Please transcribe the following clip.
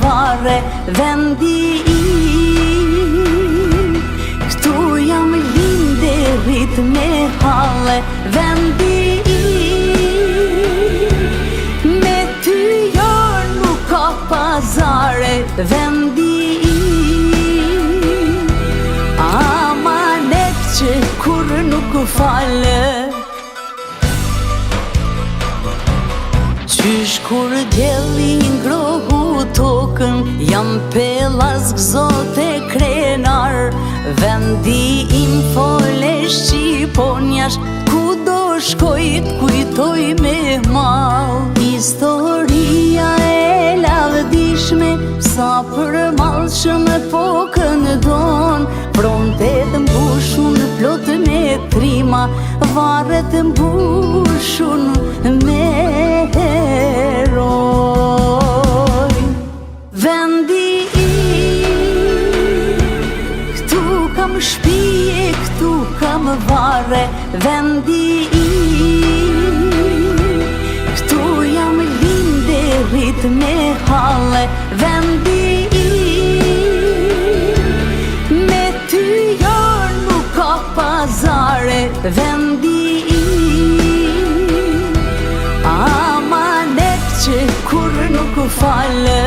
vare vendi im. Këtu jam linderit me halle vendi im. Me ty jar nuk ka pazare vendi im. Amanet që kur nuk fale. Qysh kur djeli ngrohu tokën, jam pellas gëzote krenar. Vendi im fole Shqiponjash, ku do shkoj t'kujtoj me mal. Historia e lavdishme, sa për malshëm epokën don. Prontet mbushun plot me trima, varet mbushun me heroj. Vendi im, këtu kam shpije, këtu kam vare vendi im. Këtu jam linderit me halle vendi im. Me ty jar nuk ka pazare vendi im. Amanet që kur nuk fale.